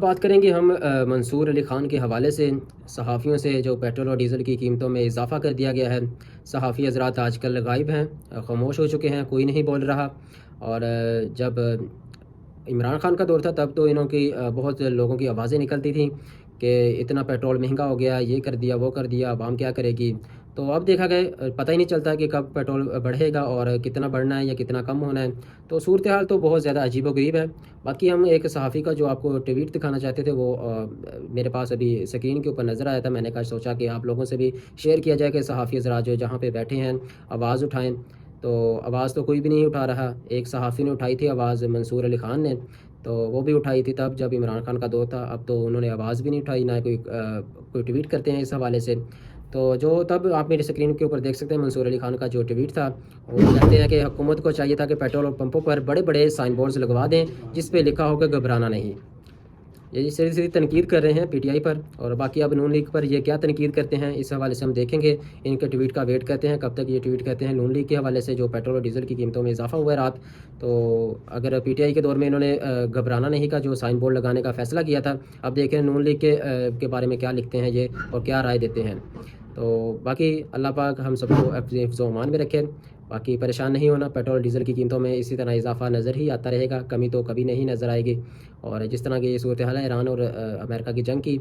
بات کریں گے ہم منصور علی خان کے حوالے سے صحافیوں سے جو پیٹرول اور ڈیزل کی قیمتوں میں اضافہ کر دیا گیا ہے۔ صحافی حضرات آج کل غائب ہیں، خاموش ہو چکے ہیں، کوئی نہیں بول رہا۔ اور جب عمران خان کا دور تھا تب تو انہوں کی بہت لوگوں کی آوازیں نکلتی تھیں کہ اتنا پیٹرول مہنگا ہو گیا، یہ کر دیا وہ کر دیا، عوام کیا کرے گی۔ تو اب دیکھا گیا پتہ ہی نہیں چلتا کہ کب پیٹرول بڑھے گا اور کتنا بڑھنا ہے یا کتنا کم ہونا ہے۔ تو صورتحال تو بہت زیادہ عجیب و غریب ہے۔ باقی ہم ایک صحافی کا جو آپ کو ٹویٹ دکھانا چاہتے تھے وہ میرے پاس ابھی اسکرین کے اوپر نظر آیا تھا۔ میں نے سوچا کہ آپ لوگوں سے بھی شیئر کیا جائے کہ صحافی حضرات جو جہاں پہ بیٹھے ہیں آواز اٹھائیں۔ تو آواز تو کوئی بھی نہیں اٹھا رہا۔ ایک صحافی نے اٹھائی تھی آواز، منصور علی خان نے، تو وہ بھی اٹھائی تھی تب جب عمران خان کا دور تھا۔ اب تو انہوں نے آواز بھی نہیں اٹھائی، نہ کوئی ٹویٹ کرتے ہیں اس حوالے سے۔ تو جو تب آپ میری اسکرین کے اوپر دیکھ سکتے ہیں منصور علی خان کا جو ٹویٹ تھا، وہ کہتے ہیں کہ حکومت کو چاہیے تھا کہ پیٹرول اور پمپوں پر بڑے بڑے سائن بورڈز لگوا دیں جس پہ لکھا ہوگا گھبرانا نہیں۔ یہ سیدھی تنقید کر رہے ہیں پی ٹی آئی پر، اور باقی اب نون لیگ پر یہ کیا تنقید کرتے ہیں اس حوالے سے ہم دیکھیں گے۔ ان کے ٹویٹ کا ویٹ کرتے ہیں کب تک یہ ٹویٹ کرتے ہیں نون لیگ کے حوالے سے جو پیٹرول اور ڈیزل کی قیمتوں میں اضافہ ہوا ہے رات۔ تو اگر پی ٹی آئی کے دور میں انہوں نے گھبرانا نہیں کا جو سائن بورڈ لگانے کا فیصلہ کیا تھا، اب دیکھیں نون لیگ کے بارے میں کیا لکھتے ہیں یہ اور کیا رائے دیتے ہیں۔ تو باقی اللہ پاک ہم سب کو حفظ و امان میں رکھے۔ باقی پریشان نہیں ہونا، پیٹرول ڈیزل کی قیمتوں میں اسی طرح اضافہ نظر ہی آتا رہے گا، کمی تو کبھی نہیں نظر آئے گی۔ اور جس طرح کی یہ صورتحال ہے ایران اور امریکہ کی جنگ کی،